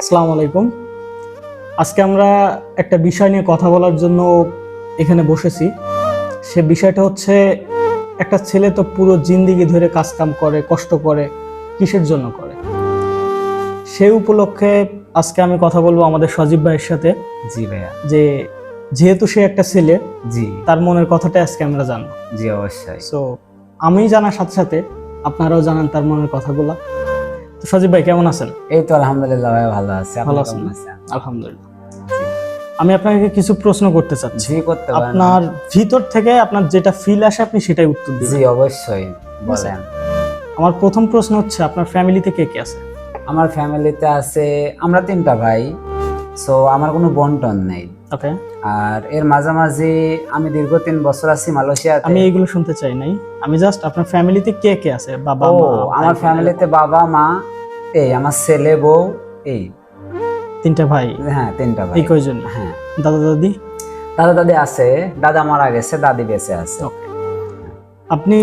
আসসালামু আলাইকুম। আজকে আমরা একটা বিষয় নিয়ে কথা বলার জন্য এখানে বসেছি। সে বিষয়টা হচ্ছে, একটা ছেলে তো পুরো জিন্দেগি ধরে কাজ কাম করে, কষ্ট করে, কিসের জন্য করে? সেই উপলক্ষে আজকে আমি কথা বলবো আমাদের সজীব ভাইয়ের সাথে। জি ভাইয়া। যেহেতু সে একটা ছেলে, জি তার মনের কথাটা আজকে আমরা জানবো। জি অবশ্যই। সো আমি জানার সাথে সাথে আপনারাও জানান তার মনের কথাগুলা। তো সজীব ভাই কেমন আছেন? এই তো আলহামদুলিল্লাহ ভাই, ভালো আছি। আপনি ভালো কেমন আছেন? আছেন? আলহামদুলিল্লাহ। আমি আপনাকে কিছু প্রশ্ন করতে চাচ্ছি। জি করতে পারেন। আপনার ভিতর থেকে আপনার যেটা ফিল আসে আপনি সেটাই উত্তর জি দিবেন। অবশ্যই বলেন। আমার প্রথম প্রশ্ন হচ্ছে, আপনার ফ্যামিলিতে কে কে আছে? আমার ফ্যামিলিতে আছে, আমরা 3টা ভাই। সো আমার কোনো বোন টোন নেই। ওকে, আর এর মাঝামাঝি আমি দীর্ঘ 3 বছর আছি মালয়েশিয়াতে। আমি এইগুলো শুনতে চাই নাই। আমি জাস্ট আপনার ফ্যামিলিতে কে কে আছে, বাবা ও, মা ভাই আমার বোন ফ্যামিলিতে এরকম। বাবা মা, এই আমার ছেলে বউ, এই 3টা ভাই? হ্যাঁ 3টা ভাই। এই কয়জন? হ্যাঁ, দাদা দাদি? দাদা দাদি আছে, দাদা মারা গেছে, দাদি বেঁচে আছে। ওকে। আপনি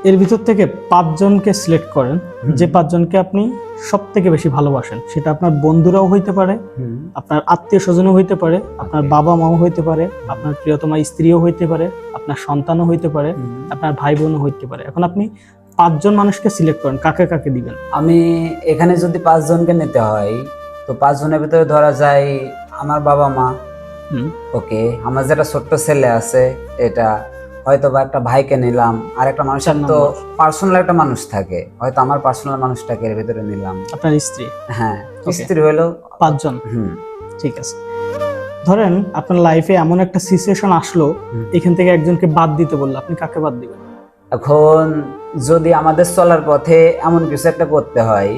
এর ভিতর থেকে 5জনকে সিলেক্ট করেন, যে 5জনকে আপনি সব থেকে বেশি ভালোবাসেন। সেটা আপনার বন্ধুরাও হইতে পারে, আপনার আত্মীয় স্বজনও হইতে পারে, আপনার বাবা মাও হইতে পারে, আপনার প্রিয়তমা স্ত্রীও হইতে পারে, আপনার সন্তানও হইতে পারে, আপনার ভাই বোনও হইতে পারে। এখন আপনি 5জন মানুষকে সিলেক্ট করেন, কাকে কাকে দিবেন? আমি এখানে যদি 5 জনকে নিতে হয়, তো 5 জনের ভিতরে ধরা যায় আমার বাবা মা। ওকে, আমার যেটা ছোট্ট ছেলে আছে, এটা হয়তো বা একটা ভাইকে নিলাম। আর একটা মানুষের তো পার্সোনাল একটা মানুষ থাকে, হয়তো আমার পার্সোনাল মানুষটাকে এর ভিতরে নিলাম। আপনার স্ত্রী? হ্যাঁ, স্ত্রী হলো 5জন। ঠিক আছে। ধরেন আপনার লাইফে এমন একটা সিচুয়েশন আসলো, এখান থেকে একজনকে বাদ দিতে বললো, আপনি কাকে বাদ দিবেন? এখন যদি আমাদের চলার পথে এমন কিছু একটা করতে হয়,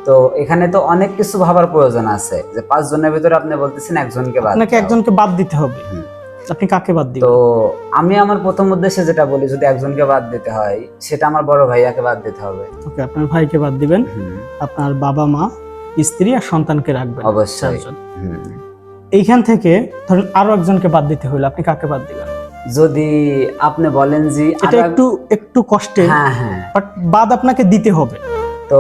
তো এখানে তো অনেক কিছু ভাবার প্রয়োজন আছে। যে 5 জনের ভিতরে আপনি বলতেছেন একজনকে বাদ আপনাকে দাও। একজনকে বাদ দিতে হবে। আপনি কাকে বাদ দিবেন? তো আমি আমার প্রথম উদ্দেশ্যে যেটা বলি, যদি একজনকে বাদ দিতে হয়, সেটা আমার বড় ভাইয়াকে বাদ দিতে হবে। ওকে, আপনার ভাইকে বাদ দিবেন, আপনার বাবা মা, স্ত্রী আর সন্তানকে রাখবেন, অবশ্যই। 4জন। এইখান থেকে ধরেন আরো একজনকে বাদ দিতে হলে আপনি কাকে বাদ দিবেন? যদি আপনি বলেন যে এটা একটু কষ্টে, হ্যাঁ হ্যাঁ, বাট বাদ আপনাকে দিতে হবে। তো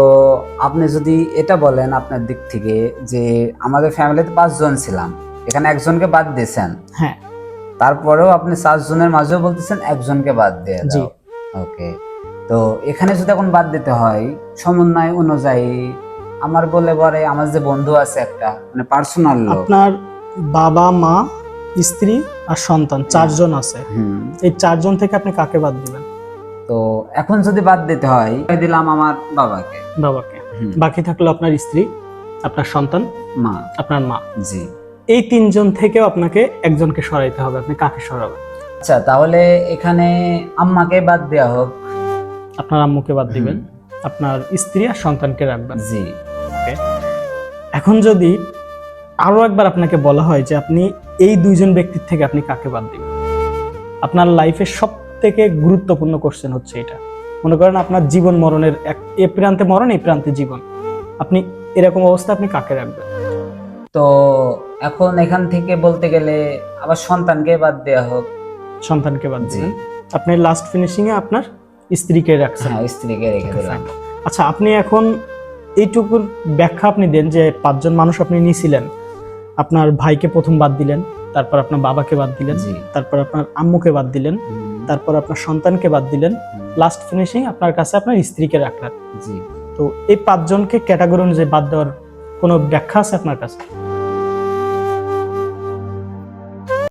আপনি যদি এটা বলেন আপনার দিক থেকে যে আমাদের ফ্যামিলিতে 5 জন ছিলাম, এখানে একজনকে বাদ দিয়েছেন, হ্যাঁ, তারপরেও আপনি 4 জনের মাঝেও বলতেছেন একজনকে বাদ দিয়ে দাও। ওকে, তো এখানে যদি এখন বাদ দিতে হয় সমন্বয় অনুযায়ী, আমার বলে পরে আমার যে বন্ধু আছে একটা, মানে পার্সোনাল লোক। আপনার বাবা মা, স্ত্রী আর সন্তান 4জন আছে। এই 4জন থেকে আপনি কাকে বাদ দিবেন? তো এখন যদি বাদ দিতে হয়, দিলাম আমার বাবাকে। বাবাকে। বাকি থাকলো আপনার স্ত্রী, আপনার সন্তান, মা, আপনার মা। জি। এই 3জন থেকেও আপনাকে একজনকে সরাইতে হবে। আপনি কাকে সরাবেন? আচ্ছা, তাহলে এখানে আম্মাকে বাদ দেওয়া হোক। আপনার আম্মুকে বাদ দিবেন, আপনার স্ত্রী আর সন্তানকে রাখবেন। জি। ওকে। এখন যদি আরো একবার আপনাকে বলা হয় যে আপনি এই 2জন ব্যক্তির থেকে আপনি কাকে বাদ দিবেন, আপনার লাইফের সব থেকে গুরুত্বপূর্ণ কোশ্চেন হচ্ছে এটা। মনে করেন আপনার জীবন মরণের এ প্রান্তে মরণ, এই প্রান্তে জীবন, আপনি এরকম অবস্থা আপনি কাকে রাখবেন? তো এখন এখান থেকে বলতে গেলে আবার সন্তানকে বাদ দেওয়া হোক। সন্তানকে বাদ দিবেন। আপনি লাস্ট ফিনিশিং এ আপনার স্ত্রীকে রাখছেন। হ্যাঁ, স্ত্রীকে রেখে দিলাম। আচ্ছা, আপনি এখন এইটুকুর ব্যাখ্যা আপনি দেন যে 5জন মানুষ আপনি নিয়েছিলেন, আপনার ভাইকে প্রথম বাদ দিলেন, তারপর আপনার বাবাকে বাদ দিলেন, তারপর আপনার আম্মুকে বাদ দিলেন, তারপর আপনার সন্তানকে বাদ দিলেন, লাস্ট ফিনিশিং আপনার কাছে আপনার স্ত্রীকে রাখলেন। তো এই 5জনকে ক্যাটাগরি অনুযায়ী বাদ দেওয়ার কোনো ব্যাখ্যা আছে আপনার কাছে?